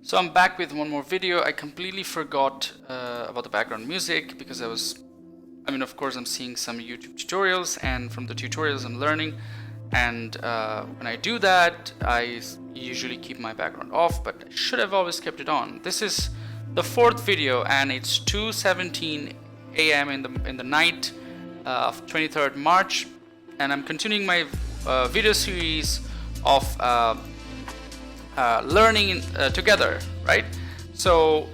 So I'm back with one more video. I completely forgot about the background music because of course I'm seeing some YouTube tutorials, and from the tutorials I'm learning, and when I do that I usually keep my background off, but I should have always kept it on. This is the fourth video and it's 2:17 a.m. in the night of 23rd March, and I'm continuing my video series of learning together, right? So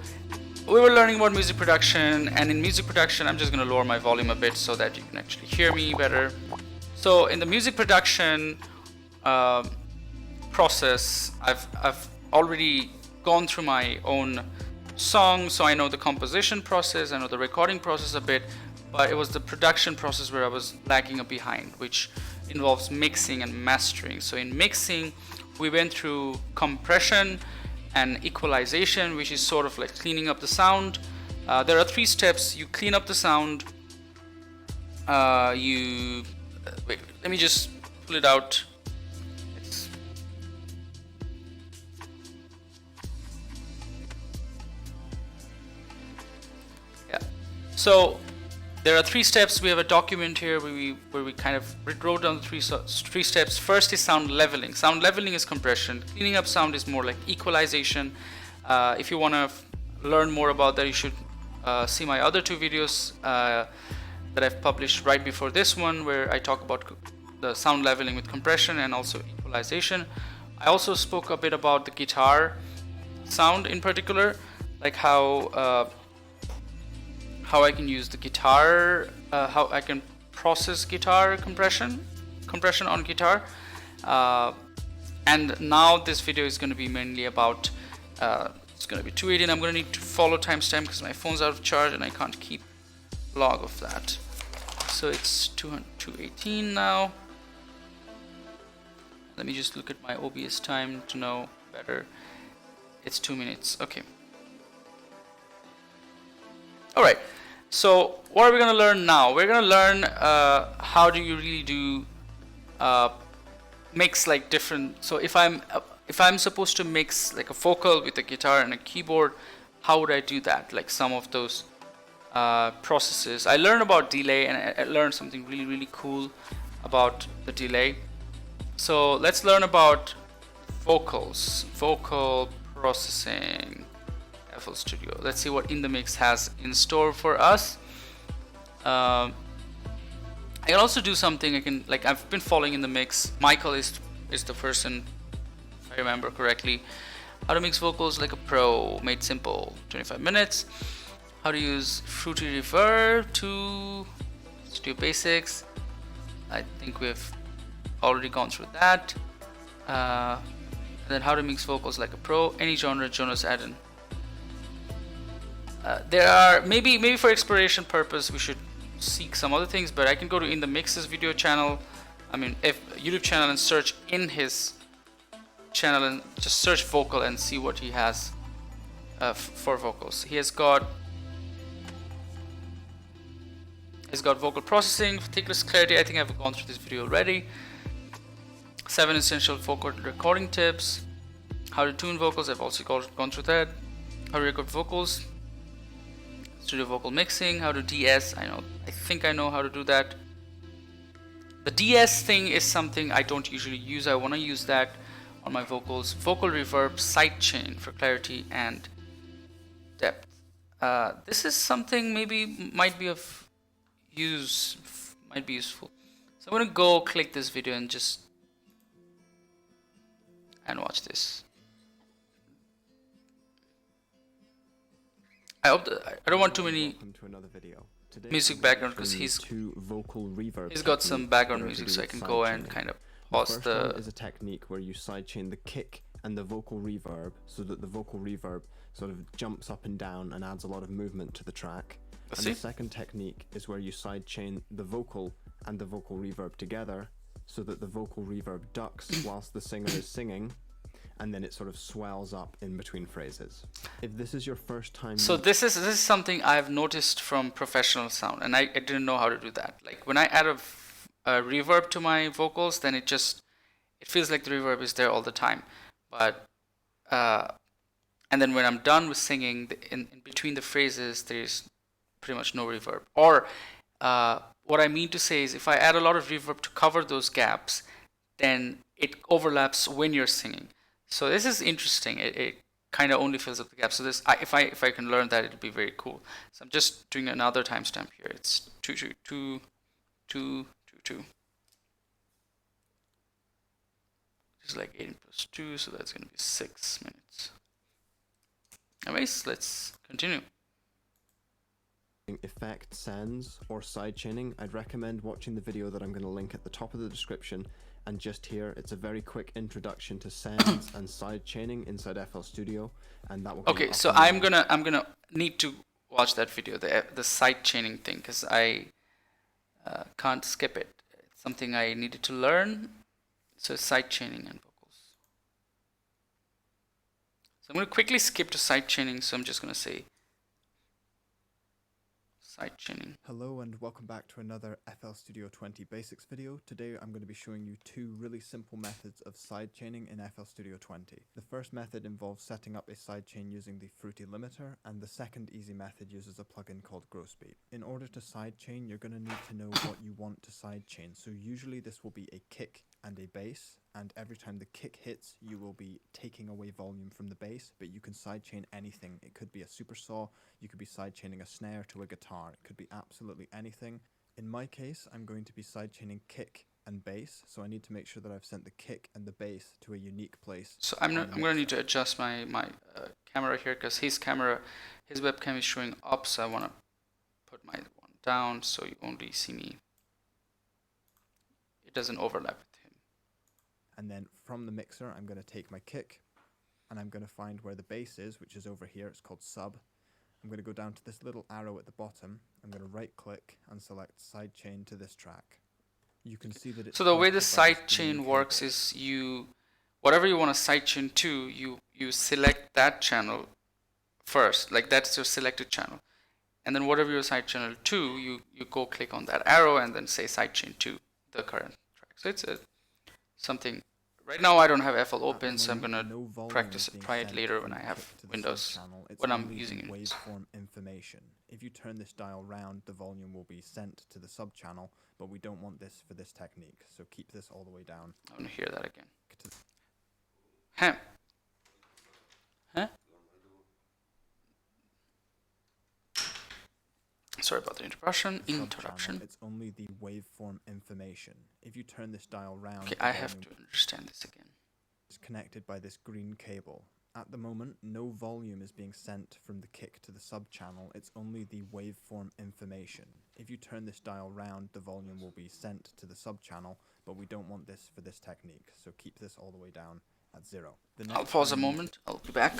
we were learning about music production, and in music production I'm just going to lower my volume a bit so that you can actually hear me better. So in the music production process, I've already gone through my own song, so I know the composition process, I know the recording process a bit, but it was the production process where I was lagging behind, which involves mixing and mastering. So in mixing we went through compression and equalization, which is sort of like cleaning up the sound. There are 3 steps. You clean up the sound, wait, let me just pull it out. Yeah, so there are 3 steps. We have a document here where we kind of wrote down the three steps. First is sound leveling. Sound leveling is compression. Cleaning up sound is more like equalization. If you want to learn more about that, you should see my other 2 videos that I've published right before this one, where I talk about the sound leveling with compression and also equalization. I also spoke a bit about the guitar sound in particular, like how I can use the guitar, how I can process guitar compression on guitar. And now this video is going to be mainly about, it's going to be 2:18. I'm going to need to follow timestamp because my phone's out of charge and I can't keep log of that. So it's 2:18 now. Let me just look at my OBS time to know better. It's 2 minutes. Okay. All right. So what are we going to learn now? We're going to learn how do you really do mix like different. So if I'm supposed to mix like a vocal with a guitar and a keyboard, how would I do that? Like some of those processes. I learned about delay, and I learned something really cool about the delay. So let's learn about vocals, vocal processing. FL Studio. Let's see what In The Mix has in store for us. I can also do something. I've been following In The Mix. Michael is the person, if I remember correctly. How to mix vocals like a pro, made simple, 25 minutes. How to use Fruity Reverb to Studio Basics. I think we've already gone through that. And then how to mix vocals like a pro, any genre, Jonas, Aden. There are maybe for exploration purpose we should seek some other things, but I can go to In The Mix's video channel, YouTube channel, and search in his channel and just search vocal and see what he has for vocals. He's got vocal processing, thickness, clarity. I think I've gone through this video already. 7 essential vocal recording tips. How to tune vocals. I've also gone through that. How to record vocals. Studio vocal mixing, how to DS. I think I know how to do that. The DS thing is something I don't usually use. I want to use that on my vocals. Vocal reverb, sidechain for clarity and depth. This is something might be useful. So I'm going to go click this video and watch this. I don't want too many music background because he's got some background music, so I can go and kind of pause the. The first one is a technique where you sidechain the kick and the vocal reverb, so that the vocal reverb sort of jumps up and down and adds a lot of movement to the track. And the second technique is where you sidechain the vocal and the vocal reverb together, so that the vocal reverb ducks whilst the singer is singing, and then it sort of swells up in between phrases. If this is your first time... So this is something I've noticed from professional sound, and I didn't know how to do that. Like when I add a reverb to my vocals, then it feels like the reverb is there all the time. But and then when I'm done with singing, in between the phrases, there's pretty much no reverb. Or what I mean to say is if I add a lot of reverb to cover those gaps, then it overlaps when you're singing. So this is interesting. It kind of only fills up the gaps. So this, if I can learn that, it'll be very cool. So I'm just doing another timestamp here. It's 2222222. It's like 18 plus 2, so that's going to be 6 minutes. Anyways, let's continue. Effect, sends, or sidechaining, I'd recommend watching the video that I'm going to link at the top of the description. And just here, it's a very quick introduction to sends and sidechaining inside FL Studio, and that will. Okay, so I'm gonna need to watch that video, the sidechaining thing, because I can't skip it. It's something I needed to learn. So sidechaining and vocals. So I'm gonna quickly skip to sidechaining. So I'm just gonna say sidechaining. Hello and welcome back to another FL Studio 20 Basics video. Today I'm going to be showing you two really simple methods of sidechaining in FL Studio 20. The first method involves setting up a sidechain using the Fruity limiter, and the second easy method uses a plugin called Growspeed. In order to sidechain, you're going to need to know what you want to sidechain. So usually this will be a kick and a bass, and every time the kick hits, you will be taking away volume from the bass, but you can sidechain anything. It could be a super saw, you could be sidechaining a snare to a guitar, it could be absolutely anything. In my case, I'm going to be sidechaining kick and bass, so I need to make sure that I've sent the kick and the bass to a unique place. So I'm going to need to adjust my camera here, because his webcam is showing up, so I want to put my one down so you only see me. It doesn't overlap with him. And then from the mixer, I'm going to take my kick, and I'm going to find where the bass is, which is over here. It's called sub. I'm going to go down to this little arrow at the bottom. I'm going to right click and select sidechain to this track. You can see that it's... So the way the sidechain works is whatever you want to sidechain to, you select that channel first, like that's your selected channel. And then whatever your side channel to, you go click on that arrow and then say sidechain to the current track. So it's something. Right now I don't have FL open, so I'm gonna practice it, try it later when I have Windows, when I'm using it. Waveform information. If you turn this dial round, the volume will be sent to the sub channel, but we don't want this for this technique, so keep this all the way down. I want to hear that again. Huh? Huh? Sorry about the interruption. It's only the waveform information. If you turn this dial round, okay, I have to understand this again. It's connected by this green cable. At the moment, no volume is being sent from the kick to the sub channel. It's only the waveform information. If you turn this dial round, the volume will be sent to the sub channel, but we don't want this for this technique, so keep this all the way down at 0. I'll pause a moment. I'll be back.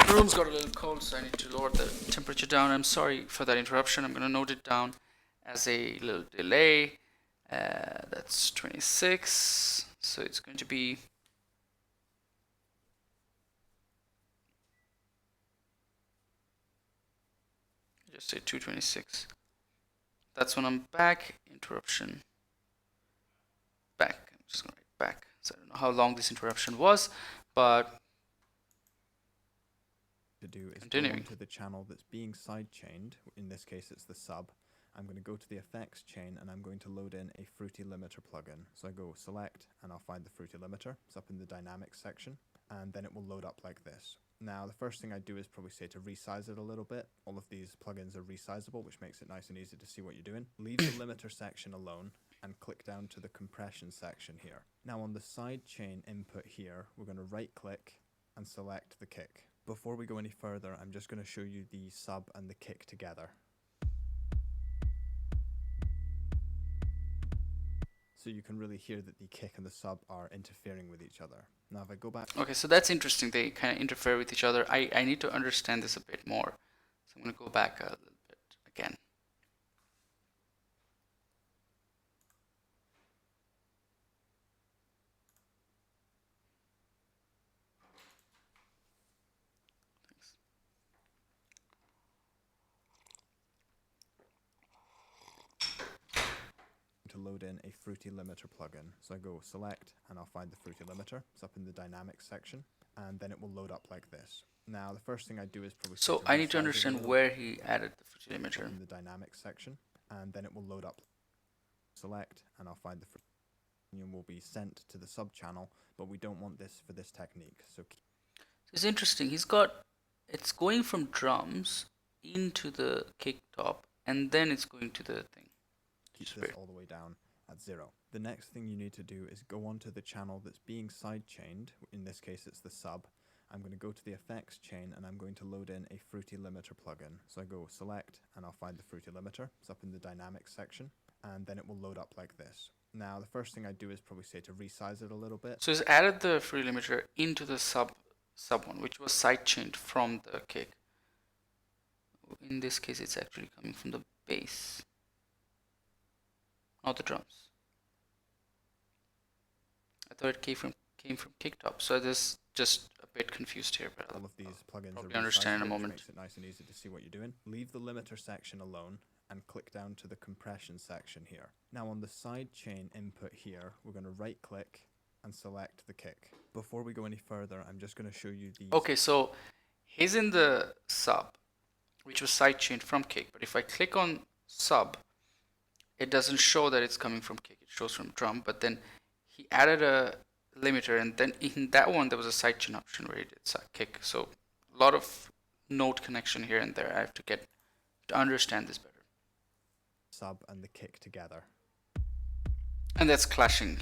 The room's got a little cold, so I need to lower the temperature down. I'm sorry for that interruption. I'm going to note it down as a little delay. That's 26, so it's going to be just say 226. That's when I'm back. Interruption. Back. I'm just going to write back. So I don't know how long this interruption was, but to do is continuing. go into the channel that's being sidechained. In this case, it's the sub. I'm going to go to the effects chain and I'm going to load in a Fruity limiter plugin. So I go select and I'll find the Fruity limiter. It's up in the dynamics section, and then it will load up like this. Now, the first thing I do is probably say to resize it a little bit. All of these plugins are resizable, which makes it nice and easy to see what you're doing. Leave the limiter section alone and click down to the compression section here. Now on the sidechain input here, we're going to right click and select the kick. Before we go any further, I'm just going to show you the sub and the kick together. So you can really hear that the kick and the sub are interfering with each other. Now if I go back... Okay, so that's interesting. They kind of interfere with each other. I need to understand this a bit more. So I'm going to go back a little bit again. To load in a Fruity Limiter plugin. So I go select and I'll find the Fruity Limiter. It's up in the dynamics section and then it will load up like this. Now the first thing I do is probably... So I need to understand where he added the Fruity Limiter. In the dynamics section and then it will load up. Select and I'll find the Fruity Limiter will be sent to the sub channel, but we don't want this for this technique. So it's interesting. He's got, it's going from drums into the kick top and then it's going to the thing. Keep this all the way down at 0. The next thing you need to do is go onto the channel that's being sidechained. In this case, it's the sub. I'm going to go to the effects chain and I'm going to load in a Fruity Limiter plugin. So I go select and I'll find the Fruity Limiter. It's up in the dynamics section and then it will load up like this. Now the first thing I do is probably say to resize it a little bit. So he's added the Fruity Limiter into the sub one, which was sidechained from the kick. In this case, it's actually coming from the bass. Not the drums. I thought it came from kick top, so this just a bit confused here, but all of these plugins probably are understand in a moment. Makes it nice and easy to see what you're doing. Leave the limiter section alone and click down to the compression section here. Now on the sidechain input here, we're going to right click and select the kick. Before we go any further, I'm just going to show you the... Okay, so he's in the sub, which was sidechained from kick, but if I click on sub, it doesn't show that it's coming from kick, it shows from drum, but then he added a limiter and then in that one there was a sidechain option where it did kick. So a lot of note connection here and there. I have to get to understand this better. Sub and the kick together. And that's clashing,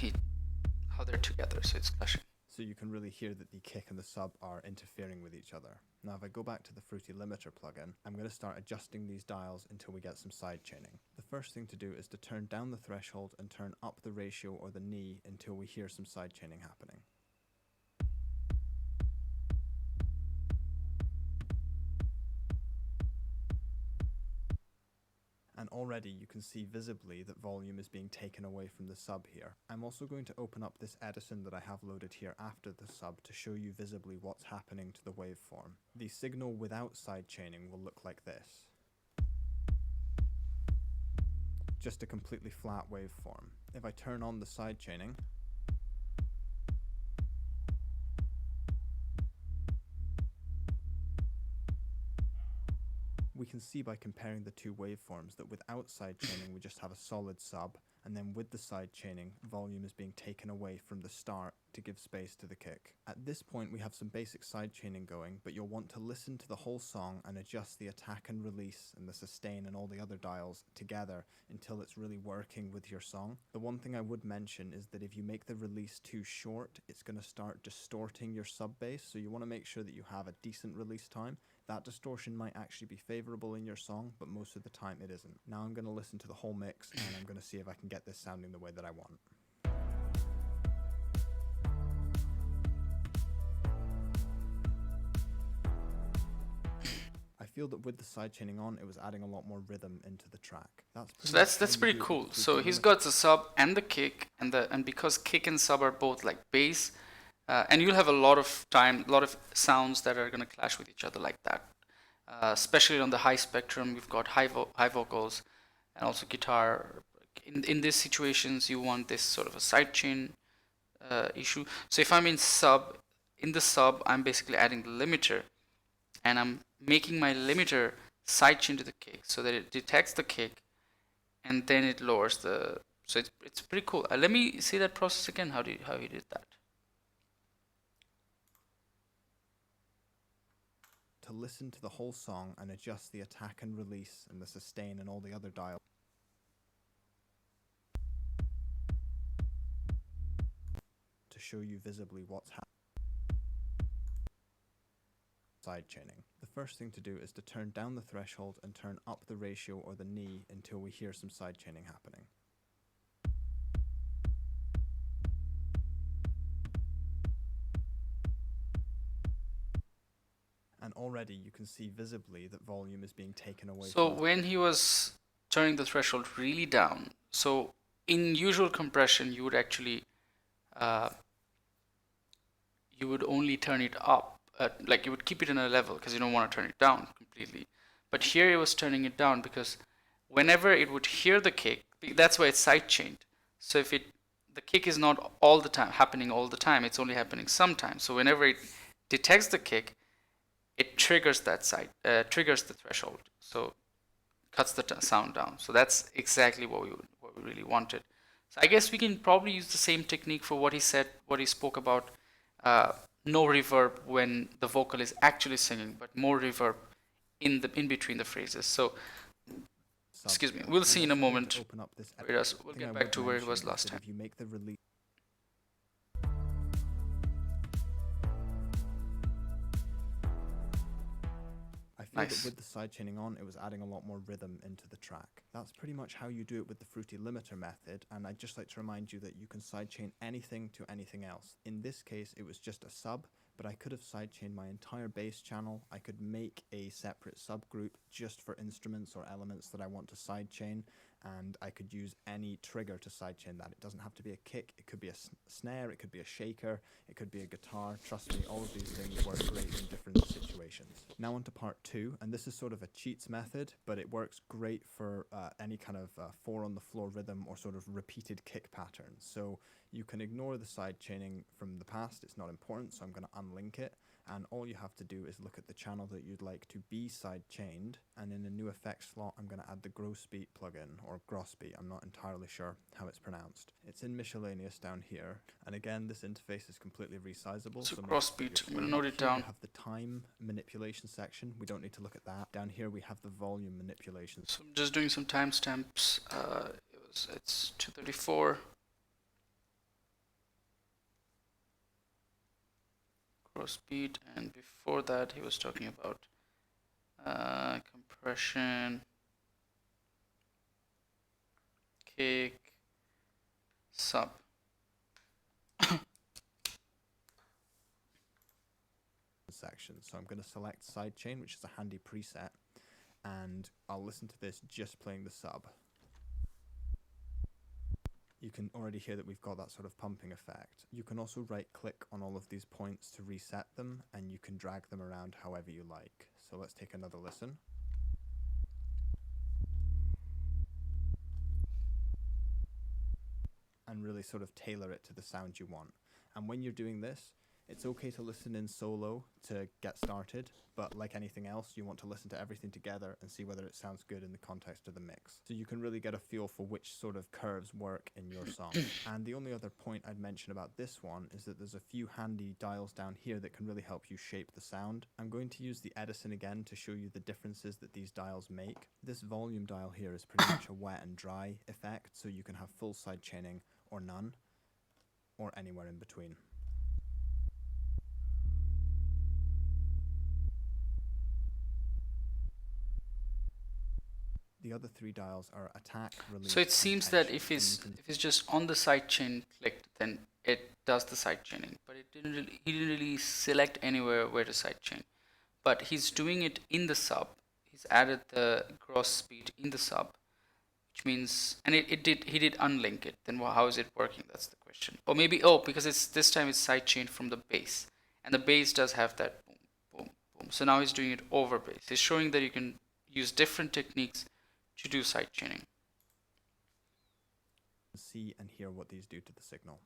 how they're together, so it's clashing. So you can really hear that the kick and the sub are interfering with each other. Now if I go back to the Fruity Limiter plugin, I'm going to start adjusting these dials until we get some side chaining. The first thing to do is to turn down the threshold and turn up the ratio or the knee until we hear some side chaining happening. And already you can see visibly that volume is being taken away from the sub here. I'm also going to open up this Aden that I have loaded here after the sub to show you visibly what's happening to the waveform. The signal without sidechaining will look like this. Just a completely flat waveform. If I turn on the sidechaining, we can see by comparing the two waveforms that without sidechaining we just have a solid sub, and then with the sidechaining, volume is being taken away from the start to give space to the kick. At this point we have some basic sidechaining going, but you'll want to listen to the whole song and adjust the attack and release and the sustain and all the other dials together until it's really working with your song. The one thing I would mention is that if you make the release too short, it's going to start distorting your sub bass, so you want to make sure that you have a decent release time. That distortion might actually be favorable in your song, but most of the time it isn't. Now I'm going to listen to the whole mix and I'm going to see if I can get this sounding the way that I want. I feel that with the sidechaining on, it was adding a lot more rhythm into the track. That's pretty cool. So he's got the sub and the kick, and because kick and sub are both like bass, and you'll have a lot of sounds that are going to clash with each other like that. Especially on the high spectrum, we've got high vocals and also guitar. In these situations, you want this sort of a sidechain issue. So if I'm in the sub, I'm basically adding the limiter, and I'm making my limiter sidechain to the kick so that it detects the kick, and then it lowers the. So it's pretty cool. Let me see that process again. How he did that. to listen to the whole song and adjust the attack and release and the sustain and all the other dials to show you visibly what's happening. Sidechaining. The first thing to do is to turn down the threshold and turn up the ratio or the knee until we hear some sidechaining happening. And already you can see visibly that volume is being taken away. So when he was turning the threshold really down, so in usual compression you would actually you would only turn it up, like you would keep it in a level because you don't want to turn it down completely. But here it was turning it down because whenever it would hear the kick, that's why it's sidechained. So if the kick is not all the time happening all the time, it's only happening sometimes. So whenever it detects the kick, it triggers that triggers the threshold. So cuts the sound down. So that's exactly what we really wanted. So I guess we can probably use the same technique for what he said, what he spoke about. No reverb when the vocal is actually singing, but more reverb in between the phrases. So, excuse me, we'll see in a moment. We'll get back to where it was last time. If you make the release, I feel that with the sidechaining on, it was adding a lot more rhythm into the track. That's pretty much how you do it with the fruity limiter method, and I'd just like to remind you that you can sidechain anything to anything else. In this case, it was just a sub, but I could have sidechained my entire bass channel. I could make a separate subgroup just for instruments or elements that I want to sidechain, and I could use any trigger to sidechain that. It doesn't have to be a kick, it could be a snare, it could be a shaker, it could be a guitar. Trust me, all of these things work great in different situations. Now on to part 2, and this is sort of a cheats method, but it works great for any kind of 4 on the floor rhythm or sort of repeated kick patterns. So you can ignore the sidechaining from the past, it's not important, so I'm going to unlink it, and all you have to do is look at the channel that you'd like to be sidechained, and in a new effects slot I'm going to add the Grossbeat plugin, or Grossbeat, I'm not entirely sure how it's pronounced. It's in miscellaneous down here, and again this interface is completely resizable. So Grossbeat, I'm going to note it down. We have the time manipulation section, we don't need to look at that. Down here we have the volume manipulation. So I'm just doing some timestamps. It's 2:34. Grossbeat, and before that he was talking about compression, kick, sub. Section. So I'm going to select sidechain, which is a handy preset, and I'll listen to this just playing the sub. You can already hear that we've got that sort of pumping effect. You can also right click on all of these points to reset them, and you can drag them around however you like. So let's take another listen. And really sort of tailor it to the sound you want. And when you're doing this, it's okay to listen in solo to get started, but like anything else, you want to listen to everything together and see whether it sounds good in the context of the mix. So you can really get a feel for which sort of curves work in your song. And the only other point I'd mention about this one is that there's a few handy dials down here that can really help you shape the sound. I'm going to use the Edison again to show you the differences that these dials make. This volume dial here is pretty much a wet and dry effect, so you can have full sidechaining or none, or anywhere in between. The other 3 dials are attack, release. So it seems that if it's just on the sidechain clicked, then it does the sidechaining. But he didn't really select anywhere where to sidechain. But he's doing it in the sub. He's added the Grossbeat in the sub, which means, and he did unlink it. Then how is it working? That's the question. Or maybe because this time it's sidechained from the bass, and the bass does have that boom, boom, boom. So now he's doing it over bass. He's showing that you can use different techniques to do sidechaining. See and hear what these do to the signal.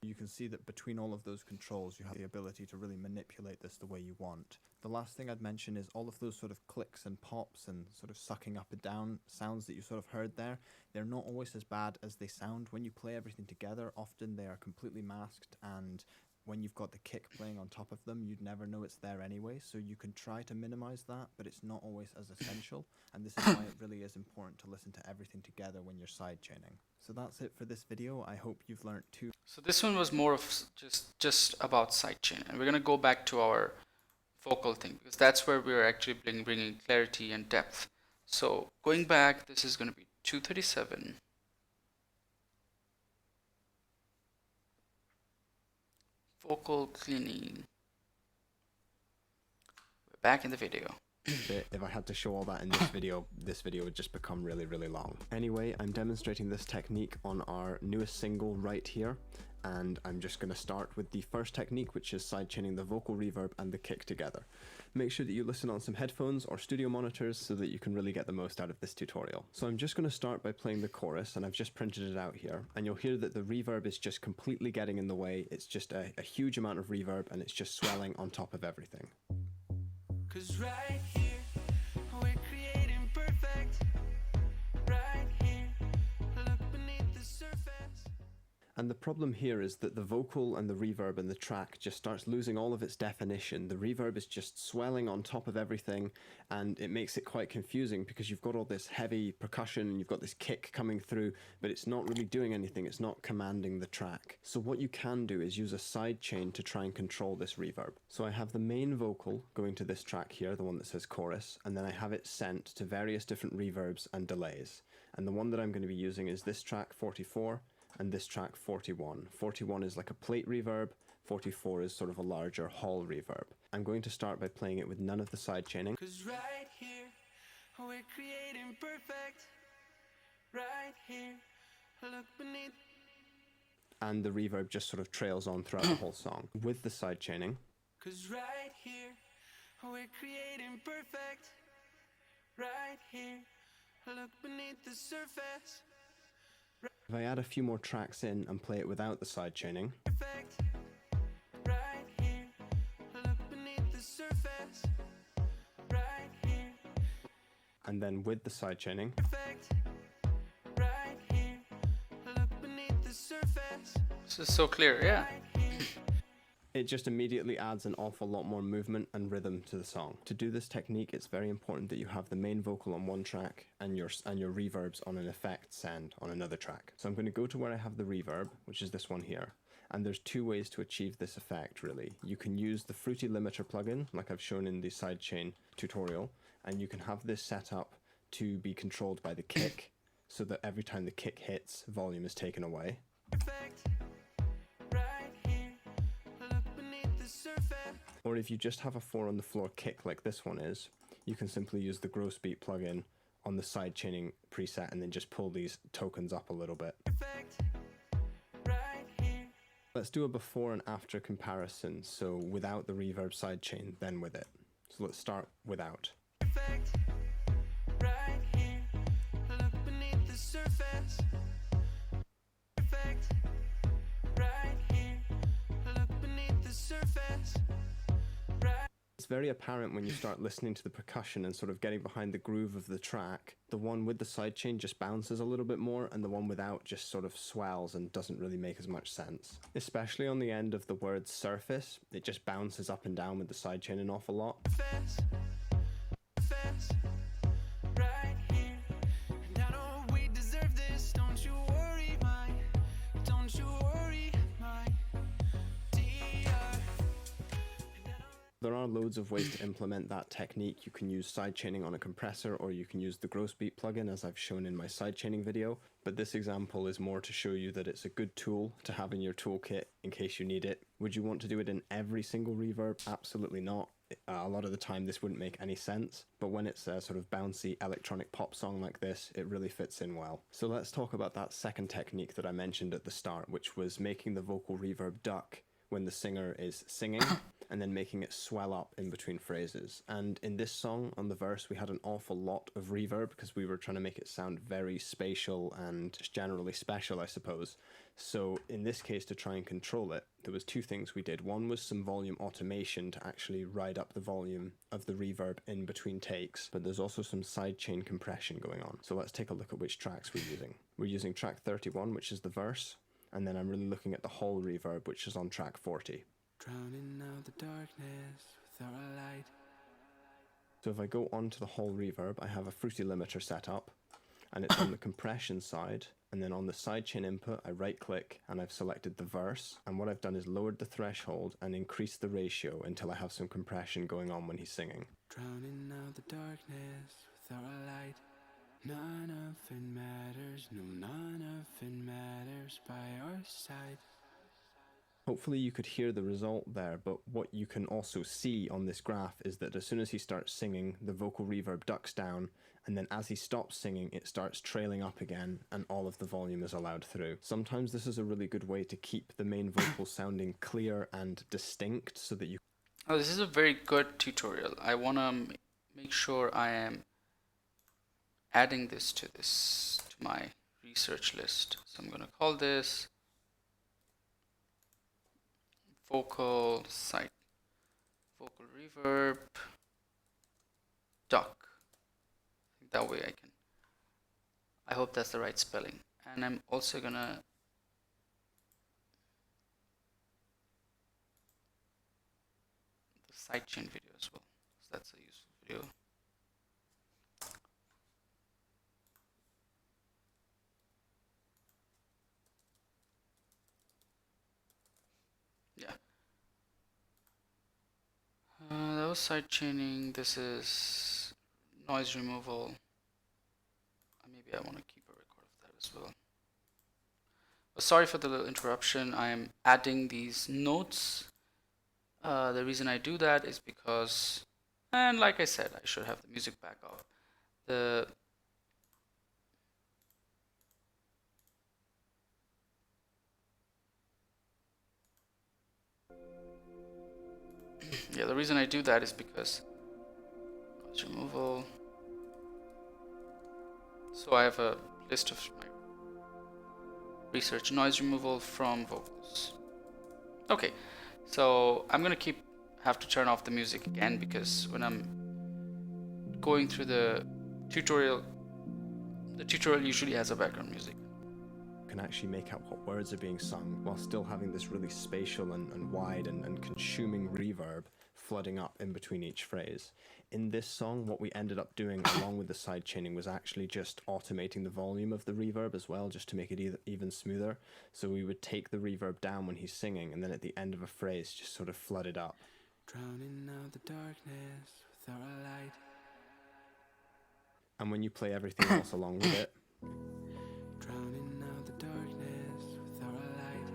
You can see that between all of those controls, you have the ability to really manipulate this the way you want. The last thing I'd mention is all of those sort of clicks and pops and sort of sucking up and down sounds that you sort of heard there. They're not always as bad as they sound when you play everything together. Often they are completely masked, and when you've got the kick playing on top of them, you'd never know it's there anyway, so you can try to minimize that, but it's not always as essential, and this is why it really is important to listen to everything together when you're sidechaining. So that's it for this video. I hope you've learned two. So this one was more of just about sidechain, and we're gonna go back to our vocal thing because that's where we're actually bringing clarity and depth. So going back, this is gonna be 237. Vocal cleaning. We're back in the video. If I had to show all that in this video would just become really, really long. Anyway, I'm demonstrating this technique on our newest single right here, and I'm just going to start with the first technique, which is sidechaining the vocal reverb and the kick together. Make sure that you listen on some headphones or studio monitors so that you can really get the most out of this tutorial. So I'm just going to start by playing the chorus, and I've just printed it out here, and you'll hear that the reverb is just completely getting in the way. It's just a huge amount of reverb, and it's just swelling on top of everything. 'Cause right here, we're creating perfect. Right here, look beneath the surface. And the problem here is that the vocal and the reverb in the track just starts losing all of its definition. The reverb is just swelling on top of everything, and it makes it quite confusing because you've got all this heavy percussion and you've got this kick coming through, but it's not really doing anything. It's not commanding the track. So what you can do is use a sidechain to try and control this reverb. So I have the main vocal going to this track here, the one that says chorus, and then I have it sent to various different reverbs and delays. And the one that I'm going to be using is this track 44, and this track 41. 41 is like a plate reverb, 44 is sort of a larger hall reverb. I'm going to start by playing it with none of the sidechaining. 'Cause right here, we're creating perfect. Right here, look beneath. And the reverb just sort of trails on throughout the whole song. With the sidechaining, 'Cause right here, we're creating perfect. Right here, look beneath the surface. if I add a few more tracks in and play it without the sidechaining, Perfect. Right here, look beneath the surface. Right here, and then with the sidechaining, perfect. Right here, look beneath the surface. This is so clear, yeah. Right here. it just immediately adds an awful lot more movement and rhythm to the song. To do this technique, it's very important that you have the main vocal on one track and your reverbs on an effect send on another track. So I'm going to go to where I have the reverb, which is this one here. And there's two ways to achieve this effect, really. You can use the Fruity Limiter plugin, like I've shown in the sidechain tutorial, and you can have this set up to be controlled by the kick, so that every time the kick hits, volume is taken away. Perfect. Right here, look beneath the surface. Or if you just have a 4 on the floor kick like this one is, you can simply use the Gross Beat plugin on the sidechaining preset and then just pull these tokens up a little bit. Perfect. Right here. Let's do a before and after comparison, so without the reverb sidechain, then with it. So let's start without. Perfect. Right here, look beneath the surface. Perfect. Right here, look beneath the surface. Right. It's very apparent when you start listening to the percussion and sort of getting behind the groove of the track. The one with the sidechain just bounces a little bit more, and the one without just sort of swells and doesn't really make as much sense. Especially on the end of the word surface, it just bounces up and down with the sidechain an awful lot. Surface. Surface. Right here. And I know we deserve this. Don't you worry, my. Don't you worry, my dear. There are loads of ways to implement that technique. You can use sidechaining on a compressor, or you can use the Gross Beat plugin as I've shown in my sidechaining video, but this example is more to show you that it's a good tool to have in your toolkit in case you need it. Would you want to do it in every single reverb? Absolutely not. A lot of the time this wouldn't make any sense, but when it's a sort of bouncy electronic pop song like this, it really fits in well. So let's talk about that second technique that I mentioned at the start, which was making the vocal reverb duck when the singer is singing and then making it swell up in between phrases. And in this song, on the verse, we had an awful lot of reverb because we were trying to make it sound very spatial and just generally special, I suppose. So in this case, to try and control it, there was two things we did. One was some volume automation to actually ride up the volume of the reverb in between takes, but there's also some sidechain compression going on. So let's take a look at which tracks we're using. We're using track 31, which is the verse, and then I'm really looking at the whole reverb, which is on track 40. Drowning out the darkness without a light. So if I go onto the whole reverb, I have a Fruity limiter set up, and it's on the compression side, and then on the sidechain input, I right click and I've selected the verse, and what I've done is lowered the threshold and increased the ratio until I have some compression going on when he's singing. Drowning out the darkness without a light. None of it matters, no, none of it matters by our side. Hopefully you could hear the result there, but what you can also see on this graph is that as soon as he starts singing, the vocal reverb ducks down, and then as he stops singing, it starts trailing up again, and all of the volume is allowed through. Sometimes this is a really good way to keep the main vocal sounding clear and distinct so that you... Oh, this is a very good tutorial. I want to make sure I am adding this to my research list. So I'm going to call this vocal reverb duck. That way I hope that's the right spelling. And I'm also gonna the sidechain video as well, so that's a useful video. Yeah. That was sidechaining. This is noise removal. Maybe I want to keep a record of that as well. But sorry for the little interruption. I am adding these notes. The reason I do that is because, and like I said, I should have the music back up. The reason I do that is because noise removal. So I have a list of my research noise removal from vocals. Okay, so I'm gonna have to turn off the music again because when I'm going through the tutorial usually has a background music. Can actually make out what words are being sung while still having this really spatial and wide and consuming reverb flooding up in between each phrase. In this song, what we ended up doing along with the sidechaining was actually just automating the volume of the reverb as well, just to make it even smoother. So we would take the reverb down when he's singing, and then at the end of a phrase just sort of flood it up. Drowning out the darkness without a light. And when you play everything else along with it, Drowning out the darkness without a light.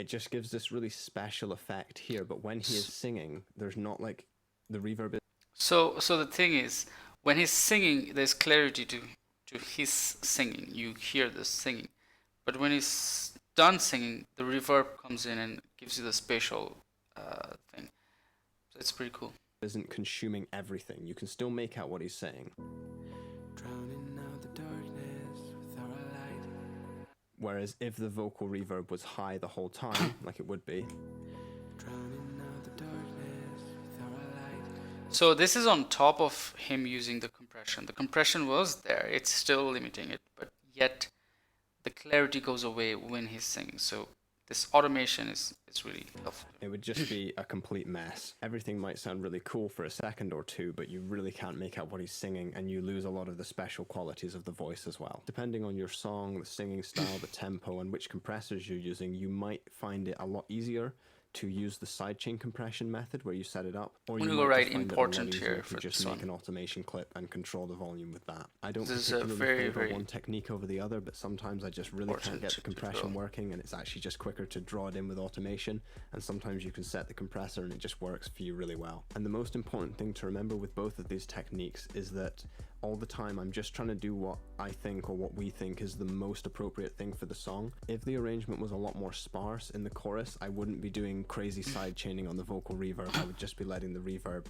it just gives this really special effect here. But when he is singing, there's not like the reverb. So the thing is, when he's singing, there's clarity to his singing. You hear the singing, but when he's done singing, the reverb comes in and gives you the spatial thing. So it's pretty cool. Isn't consuming everything. You can still make out what he's saying. Drowning out the darkness without a light. Whereas if the vocal reverb was high the whole time, like it would be, Drowning out the darkness without a light. So this is on top of him using the compression. The compression was there. It's still limiting it, but yet the clarity goes away when he's singing. So this automation is really helpful. it would just be a complete mess. Everything might sound really cool for a second or two, but you really can't make out what he's singing, and you lose a lot of the special qualities of the voice as well. Depending on your song, the singing style, the tempo, and which compressors you're using, you might find it a lot easier to use the sidechain compression method where you set it up, or I'm you gonna go might right just find important it a lot here easier for to just this make one. an automation clip and control the volume with that. I don't This is a particularly favor very one technique over the other, but sometimes I just really can't get the important compression tutorial. working, and it's actually just quicker to draw it in with automation, and sometimes you can set the compressor and it just works for you really well. And the most important thing to remember with both of these techniques is that all the time I'm just trying to do what I think or what we think is the most appropriate thing for the song. If the arrangement was a lot more sparse in the chorus, I wouldn't be doing crazy side chaining on the vocal reverb. I would just be letting the reverb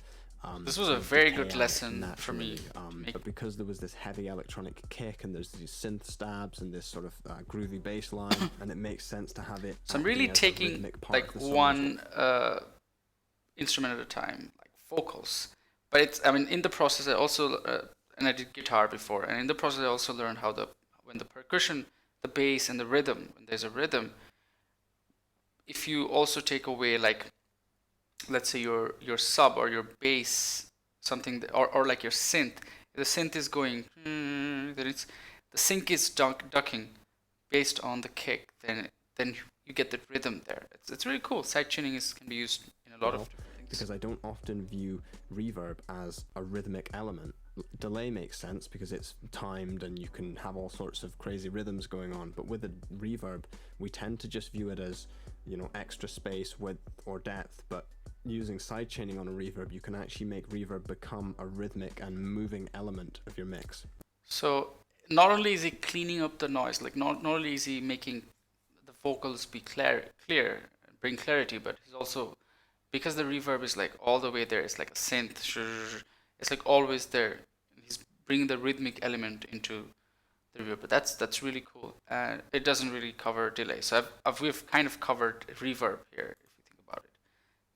this was a very good lesson for me. But because there was this heavy electronic kick and there's these synth stabs and this sort of groovy bass line, and it makes sense to have it. So I'm really taking like one instrument at a time, like vocals. But it's, I mean, in the process I also, and I did guitar before, and in the process I also learned how when the percussion, the bass and the rhythm, when there's a rhythm, if you also take away like, let's say your sub or your bass, something that, or like your synth, the synth is going, then it's the sync is ducking based on the kick, then you get the rhythm there. It's really cool. Side chaining can be used in a lot of different things. Because I don't often view reverb as a rhythmic element. Delay makes sense because it's timed and you can have all sorts of crazy rhythms going on, but with a reverb we tend to just view it as, you know, extra space, width or depth. But using side chaining on a reverb, you can actually make reverb become a rhythmic and moving element of your mix. So not only is he cleaning up the noise, like not only is he making the vocals be clear, bring clarity, but he's also, because the reverb is like all the way there, it's like a synth, it's like always there. He's bringing the rhythmic element into the reverb, but that's really cool. And it doesn't really cover delay. So we've kind of covered reverb here, if you think about it,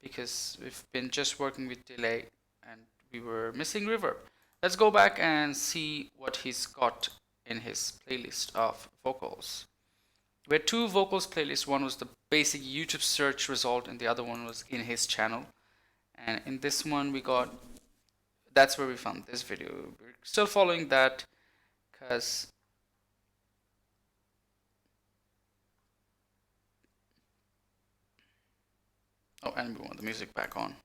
because we've been just working with delay and we were missing reverb. Let's go back and see what he's got in his playlist of vocals. We had two vocals playlists. One was the basic YouTube search result and the other one was in his channel. And in this one we got, that's where we found this video. We're still following that because oh, and we want the music back on.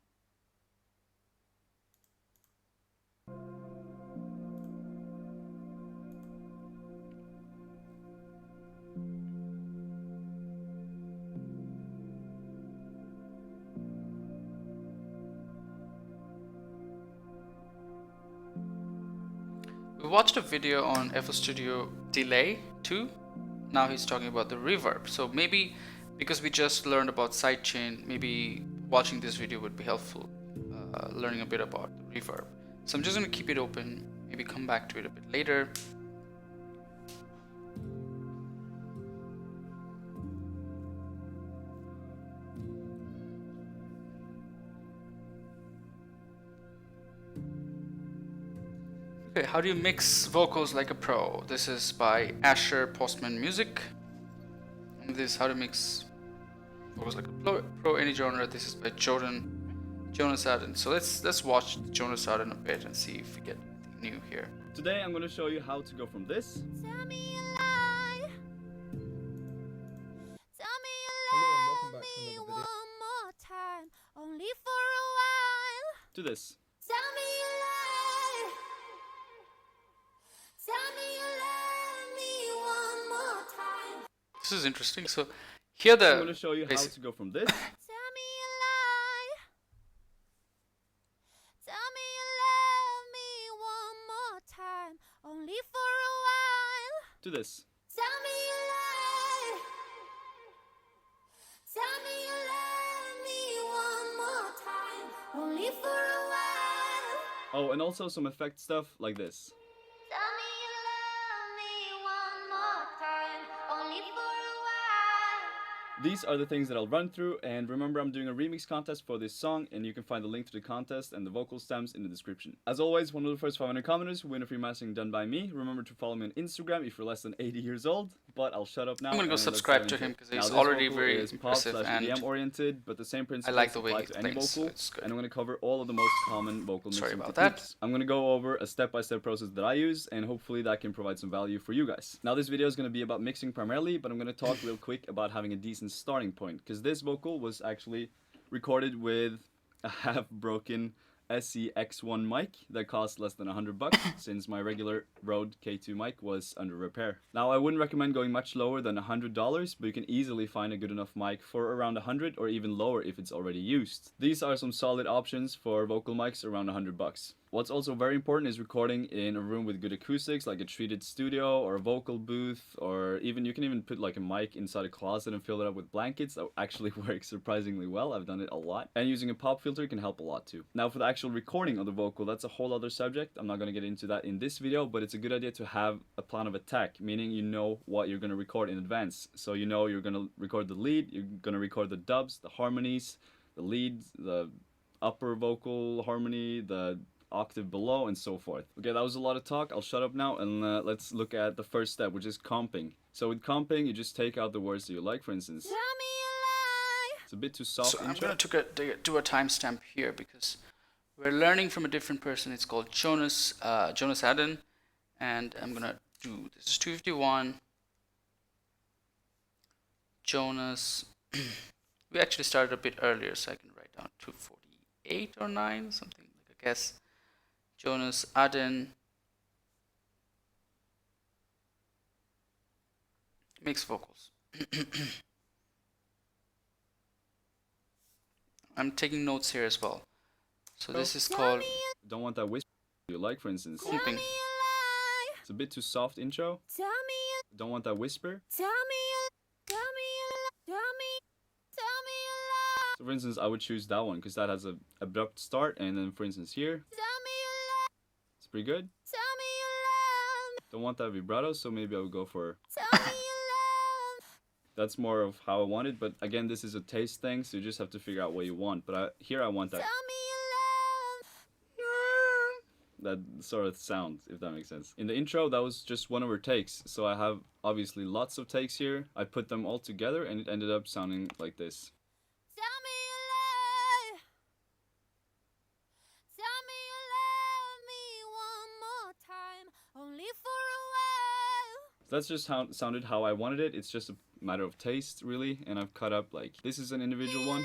We watched a video on FL Studio delay too. Now he's talking about the reverb. So maybe because we just learned about sidechain, maybe watching this video would be helpful, learning a bit about the reverb. So I'm just going to keep it open, maybe come back to it a bit later. Okay, how do you mix vocals like a pro? This is by Asher Postman Music. And this is how to mix vocals like a pro any genre. This is by Jonas Aden. So let's watch Jonas Aden a bit and see if we get anything new here. Today I'm going to show you how to go from this. Tell me a lie. Tell me you love me one more time, only for a while. To this. Tell me you lie. Tell me you love me one more time. This is interesting. So here I'm going to show you how to go from this. Tell me you lie. Tell me you love me one more time, only for a while. To this. Tell me you lie. Tell me you love me one more time, only for a while. Oh, and also some effect stuff like this. Tell me you love me one more time, only for a while. These are the things that I'll run through, and remember I'm doing a remix contest for this song, and you can find the link to the contest and the vocal stems in the description. As always, one of the first 500 commenters will win a free mastering done by me. Remember to follow me on Instagram if you're less than 80 years old, but I'll shut up now. I'm gonna go and let's subscribe dive to into him it. because he's Now, this already vocal very is impressive and pop/EDM oriented, but the same principles like the way apply he to any plays, so vocal, it's good. and I'm going to cover all of the most common vocal mixing Sorry about techniques. that. I'm going to go over a step-by-step process that I use, and hopefully that can provide some value for you guys. Now this video is going to be about mixing primarily, but I'm going to talk real quick about having a decent starting point, because this vocal was actually recorded with a half-broken SE-X1 mic that cost less than $100 since my regular Rode K2 mic was under repair. Now I wouldn't recommend going much lower than $100, but you can easily find a good enough mic for around 100 or even lower if it's already used. These are some solid options for vocal mics around $100. What's also very important is recording in a room with good acoustics, like a treated studio or a vocal booth, or even you can even put like a mic inside a closet and fill it up with blankets. That actually works surprisingly well. I've done it a lot. And using a pop filter can help a lot too. Now for the actual recording of the vocal, that's a whole other subject. I'm not going to get into that in this video, but it's a good idea to have a plan of attack, meaning you know what you're going to record in advance. So you know you're going to record the lead, you're going to record the dubs, the harmonies, the leads, the upper vocal harmony, the octave below, and so forth. Okay, that was a lot of talk. I'll shut up now and let's look at the first step, which is comping. So with comping, you just take out the words that you like. For instance, Tell me a lie. it's a bit too soft. So I'm intro. going to do a timestamp here because we're learning from a different person. It's called Jonas, Jonas Aden, and I'm going to do, this is 251. Jonas, we actually started a bit earlier, so I can write down 248 or 9, something like a guess. Jonas Aden makes vocals. I'm taking notes here as well. So this is called Don't want that whisper you like. For instance, comping. Tell me a lie. it's a bit too soft intro. Tell me a Don't want that whisper. Tell me a Tell me a Tell me a lie. So for instance, I would choose that one because that has a abrupt start, and then for instance here, Tell me a lie. it's pretty good. Tell me a lie. Don't want that vibrato, so maybe I would go for Tell me a lie. that's more of how I want it. But again, this is a taste thing, so you just have to figure out what you want. But here I want that Tell me a lie. that sort of sound, if that makes sense. In the intro, that was just one of our takes, so I have obviously lots of takes here. I put them all together, and it ended up sounding like this. Tell me a lie. Tell me you love me one more time, only for a while. So that's just how it sounded how I wanted it. It's just a matter of taste, really, and I've cut up like this is an individual one,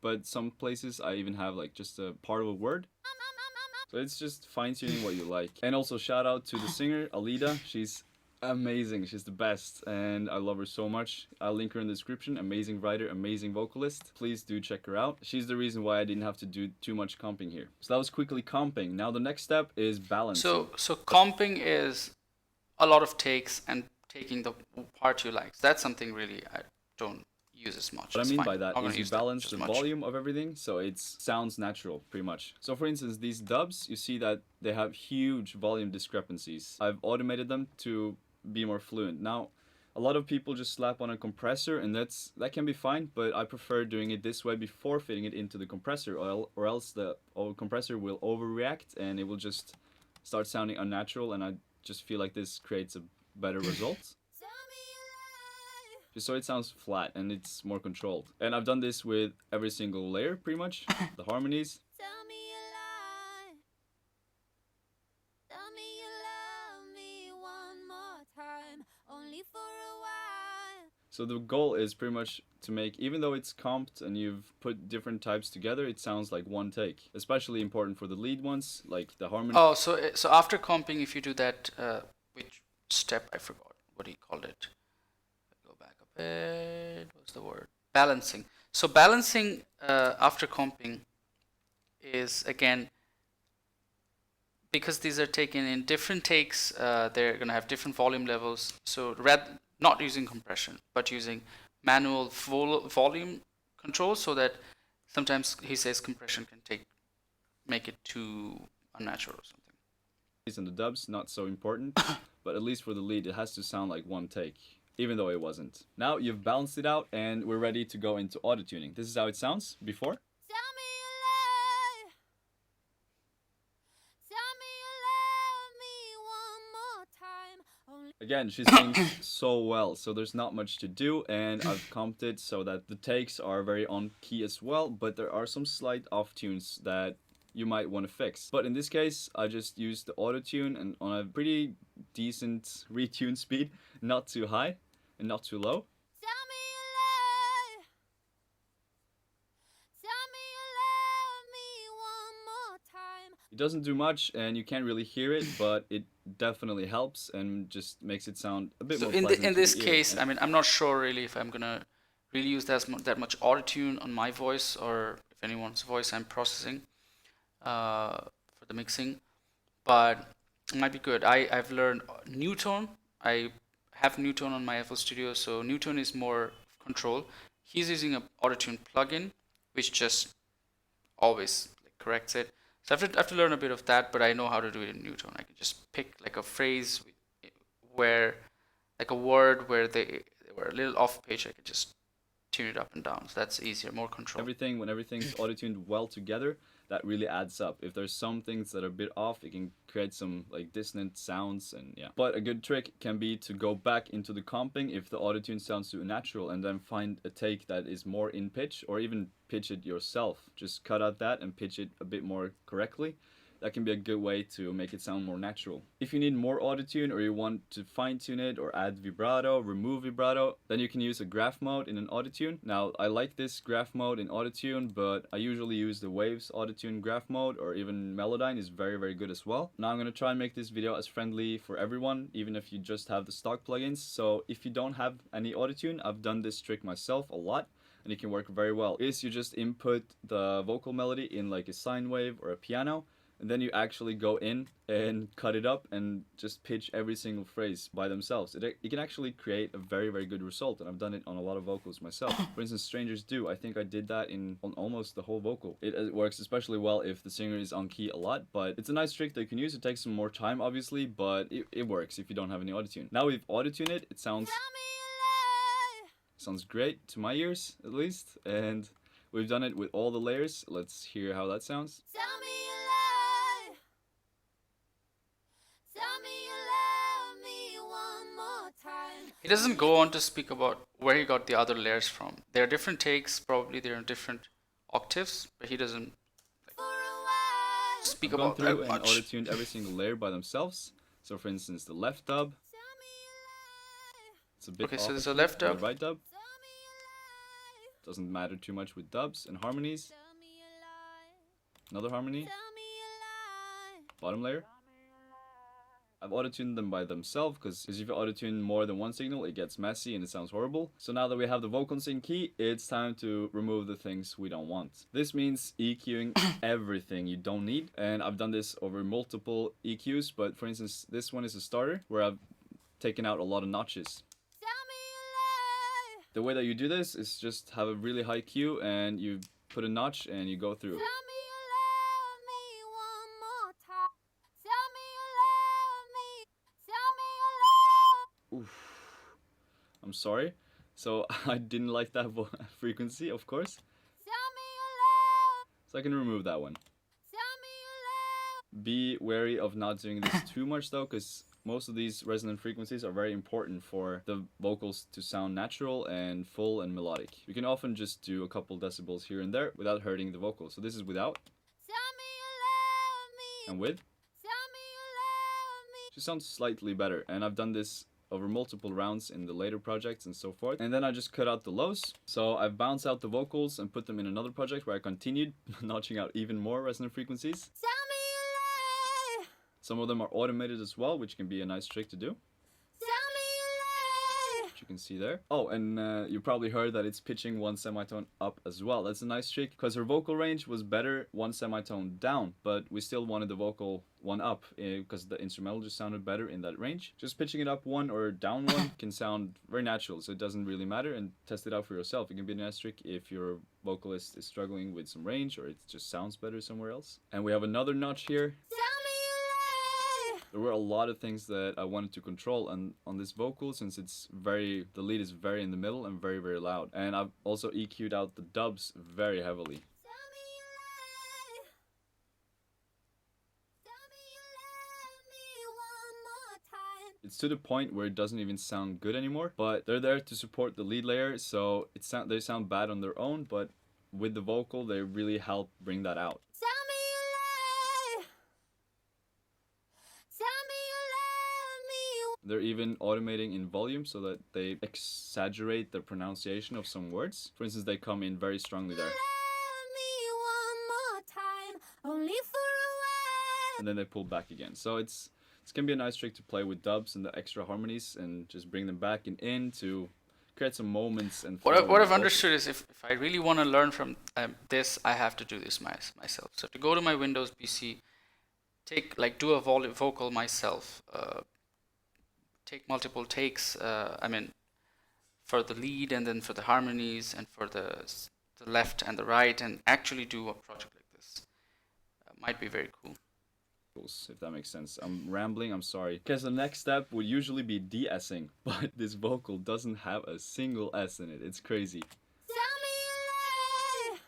but some places I even have like just a part of a word. So it's just fine-tuning what you like. And also shout out to the singer, Alida. She's amazing. She's the best. And I love her so much. I'll link her in the description. Amazing writer, amazing vocalist. Please do check her out. She's the reason why I didn't have to do too much comping here. So that was quickly comping. Now the next step is balancing. So comping is a lot of takes and taking the part you like. That's something really I don't use as much. What I It's mean fine. by that I'm gonna is you use that balance just the as much. volume of everything, so it sounds natural, pretty much. So for instance, these dubs, you see that they have huge volume discrepancies. I've automated them to be more fluent. Now, a lot of people just slap on a compressor, and that can be fine, but I prefer doing it this way before fitting it into the compressor, or else the compressor will overreact, and it will just start sounding unnatural, and I just feel like this creates a better result. Tell me a lie. Just so it sounds flat and it's more controlled. And I've done this with every single layer, pretty much. The harmonies. Tell me a lie. Tell me you love me one more time, only for a while. So the goal is pretty much to make, even though it's comped and you've put different types together, it sounds like one take. Especially important for the lead ones, like the harmony. Oh, so after comping, if you do that, which step I forgot what he called it. Go back a bit. What's the word? Balancing. So balancing after comping is again, because these are taken in different takes, they're gonna have different volume levels. So not using compression, but using manual volume control, so that sometimes he says compression can make it too unnatural or something. And the dubs, not so important, but at least for the lead, it has to sound like one take, even though it wasn't. Now you've balanced it out, and we're ready to go into auto-tuning. This is how it sounds before. Tell me a lie. Tell me you love me one more time, only. Again, she sings so well, so there's not much to do, and I've comped it so that the takes are very on key as well, but there are some slight off tunes that you might want to fix. But in this case, I just used the auto-tune and on a pretty decent retune speed, not too high and not too low. Tell me a lie. Tell me you love me one more time. It doesn't do much and you can't really hear it, but it definitely helps and just makes it sound a bit So more in pleasant to this the ear. case, And I mean, I'm not sure really if I'm gonna really use that much auto-tune on my voice, or if anyone's voice I'm processing. For the mixing, but it might be good. I've learned Newtone. I have Newtone on my FL Studio, so Newtone is more control. He's using a autotune plugin, which just always like corrects it. So I have to learn a bit of that, but I know how to do it in Newtone. I can just pick like a phrase where, like a word where they were a little off pitch. I can just tune it up and down. So that's easier, more control. When everything's auto-tuned well together, that really adds up. If there's some things that are a bit off, it can create some like dissonant sounds, and yeah. But a good trick can be to go back into the comping if the auto-tune sounds too natural, and then find a take that is more in pitch, or even pitch it yourself. Just cut out that and pitch it a bit more correctly. That can be a good way to make it sound more natural. If you need more autotune, or you want to fine tune it or add vibrato, remove vibrato, then you can use a graph mode in an autotune. Now I like this graph mode in autotune, but I usually use the Waves autotune graph mode, or even Melodyne is very good as well. Now I'm gonna try and make this video as friendly for everyone, even if you just have the stock plugins. So if you don't have any autotune, I've done this trick myself a lot, and it can work very well. Is you just input the vocal melody in like a sine wave or a piano, and then you actually go in and cut it up and just pitch every single phrase by themselves. It can actually create a very good result, and I've done it on a lot of vocals myself. For instance, Strangers Do, I think I did that on almost the whole vocal. It works especially well if the singer is on key a lot, but it's a nice trick that you can use. It takes some more time obviously, but it works if you don't have any autotune. Now we've autotuned it, it sounds great to my ears at least, and we've done it with all the layers. Let's hear how that sounds. He doesn't go on to speak about where he got the other layers from. There are different takes, probably they're in different octaves, but he doesn't speak about that and much. auto-tuned every single layer by themselves. So for instance, the left dub, it's a bit Okay, off so there's a left the dub. right dub. Doesn't matter too much with dubs and harmonies. Another harmony. Bottom layer. I've auto-tuned them by themselves, because if you auto-tune more than one signal, it gets messy and it sounds horrible. So now that we have the vocals in key, it's time to remove the things we don't want. This means EQing everything you don't need, and I've done this over multiple EQs, but for instance, this one is a starter, where I've taken out a lot of notches. The way that you do this is just have a really high Q, and you put a notch and you go through. Oof. I'm sorry. So I didn't like that frequency, of course. So I can remove that one. Be wary of not doing this too much though, because most of these resonant frequencies are very important for the vocals to sound natural and full and melodic. You can often just do a couple decibels here and there without hurting the vocal. So this is without. And with. Just sounds slightly better, and I've done this over multiple rounds in the later projects and so forth. And then I just cut out the lows. So I've bounced out the vocals and put them in another project where I continued notching out even more resonant frequencies. Some of them are automated as well, which can be a nice trick to do. Which you can see there. Oh, and you probably heard that it's pitching one semitone up as well. That's a nice trick, because her vocal range was better one semitone down, but we still wanted the vocal one up, because the instrumental just sounded better in that range. Just pitching it up one or down one can sound very natural, so it doesn't really matter, and test it out for yourself. It can be a nice trick if your vocalist is struggling with some range, or it just sounds better somewhere else. And we have another notch here. There were a lot of things that I wanted to control on this vocal, since the lead is very in the middle and very loud. And I've also EQ'd out the dubs very heavily. It's to the point where it doesn't even sound good anymore, but they're there to support the lead layer, so they sound bad on their own, but with the vocal they really help bring that out. They're even automating in volume so that they exaggerate the pronunciation of some words. For instance, they come in very strongly there. And then they pull back again. So it can be a nice trick to play with dubs and the extra harmonies and just bring them back and in to create some moments. And what I've understood is if I really want to learn from this, I have to do this myself. So to go to my Windows PC, do a vocal myself, take multiple takes. I mean, for the lead and then for the harmonies and for the left and the right, and actually do a project like this. Might be very cool. If that makes sense. I'm rambling, I'm sorry. Because the next step would usually be de-essing, but this vocal doesn't have a single S in it. It's crazy. Tell me you lie.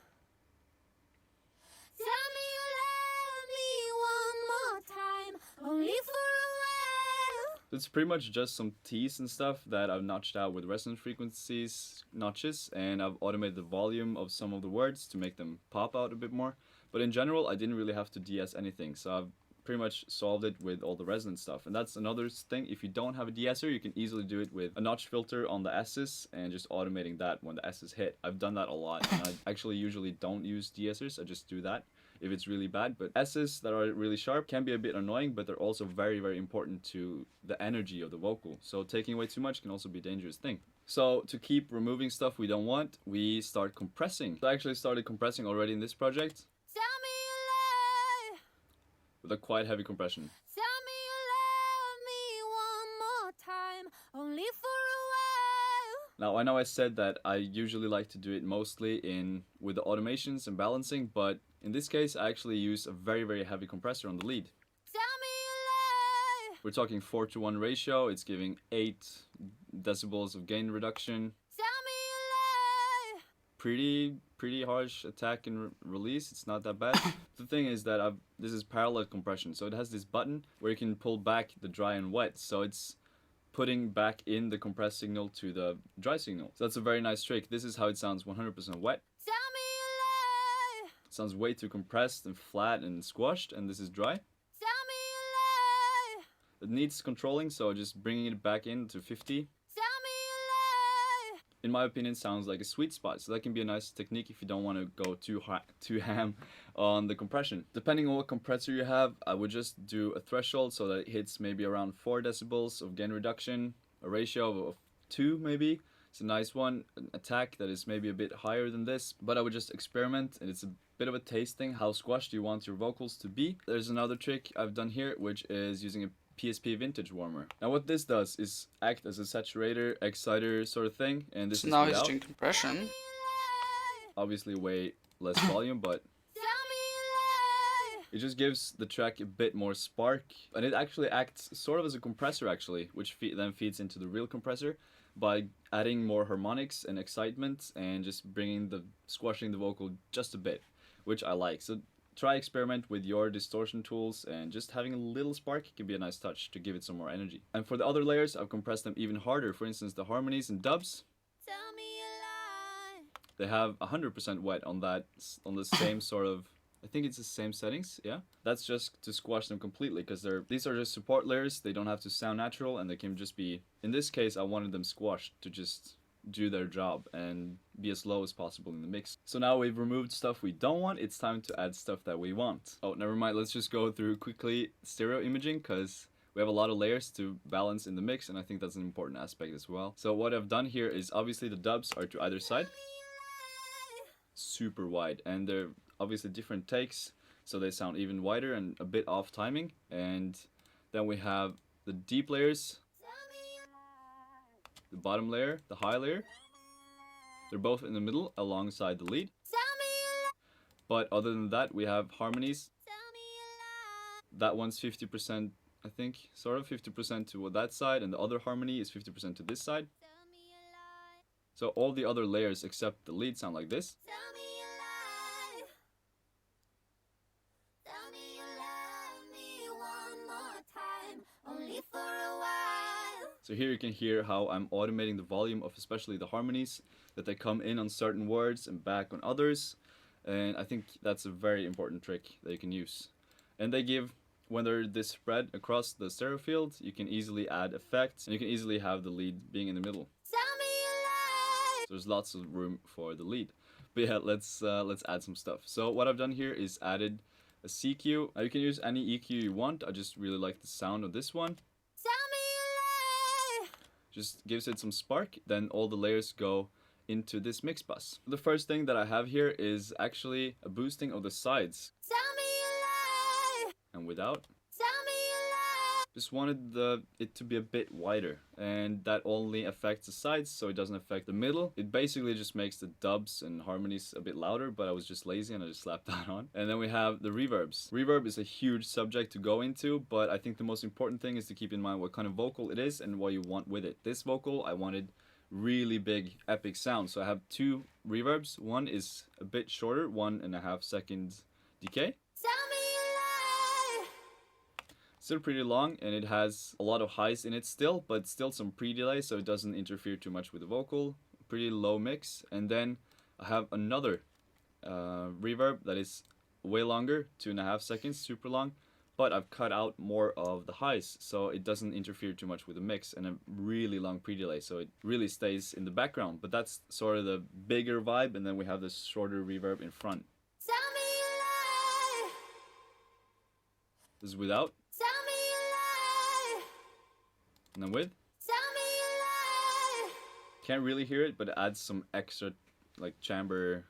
Tell me you love me one more time, only for a while. It's pretty much just some T's and stuff that I've notched out with resonance frequencies notches, and I've automated the volume of some of the words to make them pop out a bit more. But in general, I didn't really have to de-ess anything, so I've pretty much solved it with all the resonance stuff. And that's another thing, if you don't have a de-esser, you can easily do it with a notch filter on the S's and just automating that when the S's hit. I've done that a lot, and I actually usually don't use de-essers, I just do that if it's really bad. But S's that are really sharp can be a bit annoying, but they're also very, very important to the energy of the vocal. So taking away too much can also be a dangerous thing. So to keep removing stuff we don't want, we start compressing. I actually started compressing already in this project. Tell me you lie. With a quite heavy compression. Tell me you love me one more time, only for a while. Now I know I said that I usually like to do it mostly with the automations and balancing, but in this case I actually use a very, very heavy compressor on the lead. Tell me you lie. We're talking 4:1 ratio, it's giving 8 decibels of gain reduction. Tell me you lie. Pretty harsh attack and release. It's not that bad. The thing is that this is parallel compression, so it has this button where you can pull back the dry and wet, so it's putting back in the compressed signal to the dry signal. So that's a very nice trick. This is how it sounds 100% wet. Tell me you lie. It sounds way too compressed and flat and squashed, and this is dry. Tell me you lie. It needs controlling, so just bringing it back in to 50. Tell me you lie. In my opinion, sounds like a sweet spot, so that can be a nice technique if you don't want to go too ham on the compression. Depending on what compressor you have, I would just do a threshold so that it hits maybe around 4 decibels of gain reduction, a ratio of 2 maybe. It's a nice one. An attack that is maybe a bit higher than this, but I would just experiment, and it's a bit of a tasting. How squashed do you want your vocals to be? There's another trick I've done here, which is using a PSP vintage warmer. Now what this does is act as a saturator, exciter sort of thing, and this So is now he's without. doing compression. Obviously way less volume, but Tell me you lie. it just gives the track a bit more spark, and it actually acts sort of as a compressor actually, which then feeds into the real compressor by adding more harmonics and excitement and just squashing the vocal just a bit, which I like. So try experiment with your distortion tools, and just having a little spark can be a nice touch to give it some more energy. And for the other layers, I've compressed them even harder. For instance, the harmonies and dubs, Tell me you lie. they have 100% wet on the same sort of, I think it's the same settings, yeah? That's just to squash them completely, because these are just support layers. They don't have to sound natural, and they can just be, in this case, I wanted them squashed to just do their job and be as low as possible in the mix. So now we've removed stuff we don't want, it's time to add stuff that we want. Oh, never mind, let's just go through quickly stereo imaging, because we have a lot of layers to balance in the mix, and I think that's an important aspect as well. So what I've done here is, obviously the dubs are to either side, super wide, and they're obviously different takes, so they sound even wider and a bit off timing. And then we have the deep layers, the bottom layer, the high layer. They're both in the middle alongside the lead. But other than that, we have harmonies. That one's 50%, I think, sort of 50% to that side, and the other harmony is 50% to this side. So all the other layers except the lead sound like this. So here you can hear how I'm automating the volume of especially the harmonies, that they come in on certain words and back on others. And I think that's a very important trick that you can use. And they give, when they're this spread across the stereo field, you can easily add effects, and you can easily have the lead being in the middle. So there's lots of room for the lead. But yeah, let's add some stuff. So what I've done here is added a CQ. Now you can use any EQ you want. I just really like the sound of this one. Just gives it some spark, then all the layers go into this mix bus. The first thing that I have here is actually a boosting of the sides. And without. Tell me you love. Just wanted it to be a bit wider, and that only affects the sides, so it doesn't affect the middle. It basically just makes the dubs and harmonies a bit louder, but I was just lazy and I just slapped that on. And then we have the reverbs. Reverb is a huge subject to go into, but I think the most important thing is to keep in mind what kind of vocal it is and what you want with it. This vocal, I wanted really big epic sound, so I have two reverbs. One is a bit shorter, 1.5 seconds decay. Tell me you lie. Still pretty long, and it has a lot of highs in it still, but still some pre-delay, so it doesn't interfere too much with the vocal. Pretty low mix. And then I have another reverb that is way longer, 2.5 seconds, super long, but I've cut out more of the highs, so it doesn't interfere too much with the mix, and a really long pre-delay, so it really stays in the background. But that's sort of the bigger vibe, and then we have this shorter reverb in front. Tell me you lie. This is without. Tell me you lie. And then with. Tell me you lie. Can't really hear it, but it adds some extra like chamber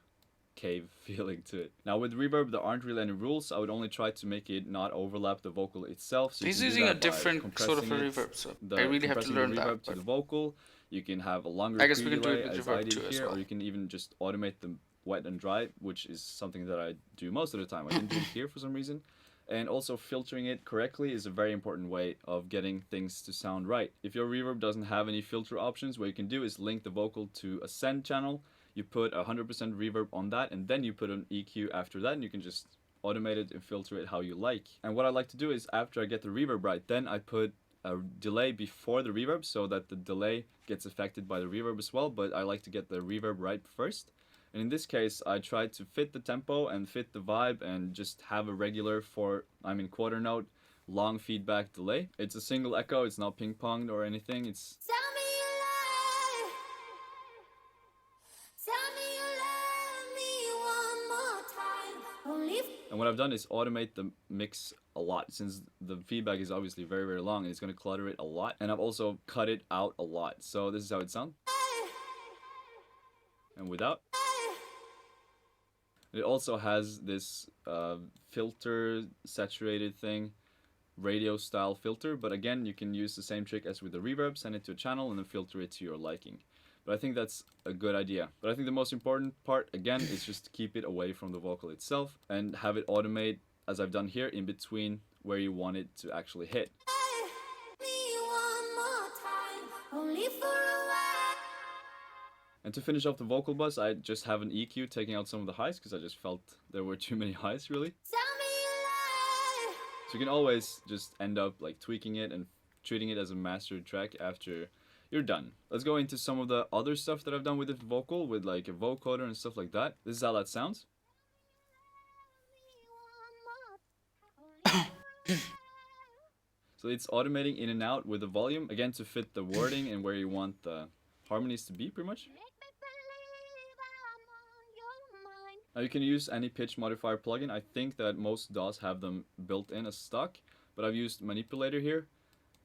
cave feeling to it. Now with reverb, there aren't really any rules. I would only try to make it not overlap the vocal itself. So He's you can do using a that by different sort of a compressing it, reverb, so I really have to compressing learn the that. reverb to but- the vocal. You can have a longer I guess we can do it pre-delay with as I reverb did too as here, well. or you can even just automate the wet and dry, which is something that I do most of the time. I didn't do it here for some reason. And also filtering it correctly is a very important way of getting things to sound right. If your reverb doesn't have any filter options, what you can do is link the vocal to a send channel. You put 100% reverb on that, and then you put an EQ after that, and you can just automate it and filter it how you like. And what I like to do is after I get the reverb right, then I put a delay before the reverb so that the delay gets affected by the reverb as well, but I like to get the reverb right first. And in this case, I tried to fit the tempo and fit the vibe and just have a regular quarter note, long feedback delay. It's a single echo, it's not ping-ponged or anything. It's Tell me you lie. Tell me you love me one more time. Only And what I've done is automate the mix a lot, since the feedback is obviously very, very long and it's going to clutter it a lot. And I've also cut it out a lot. So this is how it sounds. And without. It also has this filter saturated thing, radio style filter, but again you can use the same trick as with the reverb, send it to a channel and then filter it to your liking. But I think that's a good idea. But I think the most important part again is just to keep it away from the vocal itself and have it automate, as I've done here, in between where you want it to actually hit. me one more time. Only for a while. And to finish off the vocal bus, I just have an EQ taking out some of the highs because I just felt there were too many highs really. Tell me you lie. So you can always just end up like tweaking it and treating it as a mastered track after you're done. Let's go into some of the other stuff that I've done with the vocal, with like a vocoder and stuff like that. This is how that sounds. So it's automating in and out with the volume, again to fit the wording and where you want the harmonies to be pretty much. Now you can use any pitch modifier plugin. I think that most DAWs have them built in as stock, but I've used Manipulator here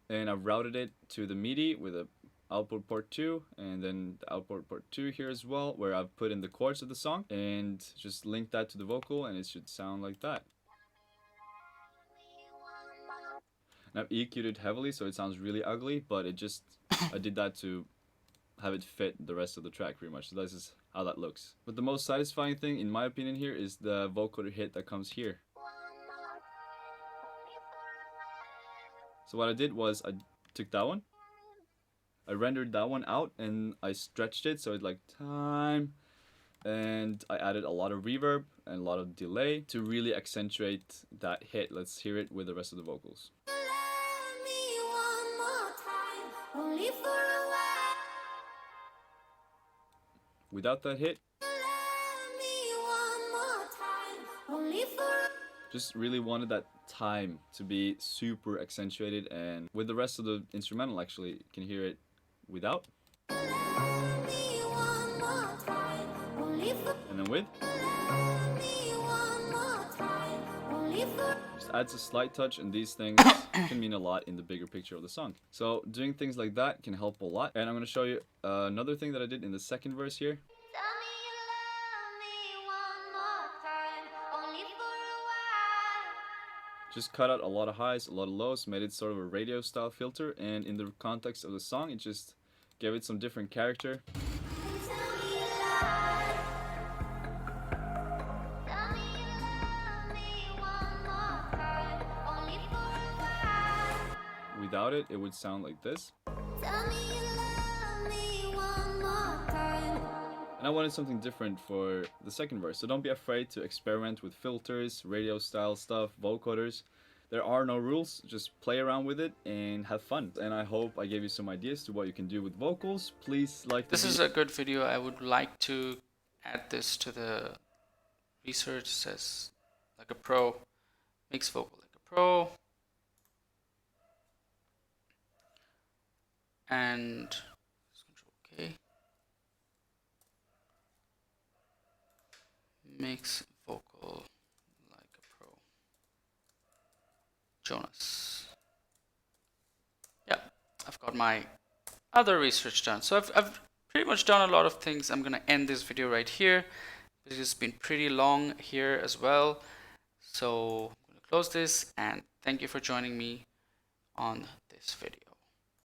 and I've routed it to the MIDI with a output port 2 and then the output port 2 here as well, where I've put in the chords of the song and just link that to the vocal and it should sound like that. And I've EQ'd it heavily so it sounds really ugly, but it just I did that to have it fit the rest of the track pretty much. So this is how that looks. But the most satisfying thing in my opinion here is the vocoder hit that comes here. So what I did was I took that one, I rendered that one out and I stretched it so it's like time, and I added a lot of reverb and a lot of delay to really accentuate that hit. Let's hear it with the rest of the vocals. Love me one more time. Only for a while. Without that hit, Love me one more time. Only for a just really wanted that time to be super accentuated, and with the rest of the instrumental actually you can hear it without Love me one more time. Only for and then with. Love me one more time. Only for Just adds a slight touch, and these things can mean a lot in the bigger picture of the song. So doing things like that can help a lot. And I'm going to show you another thing that I did in the second verse here. Tell me you love me one more time. Only for a while. Just cut out a lot of highs, a lot of lows, made it sort of a radio style filter, and in the context of the song, it just gave it some different character. Tell me you lie. Tell me you love me one more time, only for a while. Without it, it would sound like this. Tell me you love me one more time. And I wanted something different for the second verse, so don't be afraid to experiment with filters, radio style stuff, vocoders. There are no rules, just play around with it and have fun. And I hope I gave you some ideas to what you can do with vocals. Please like This is a good video. I would like to add this to the research. It says like a pro, makes vocal like a pro. And Control K. Makes vocal like a pro. Jonas. Yeah, I've got my other research done. So I've pretty much done a lot of things. I'm gonna end this video right here because it's been pretty long here as well. So I'm gonna close this and thank you for joining me on this video.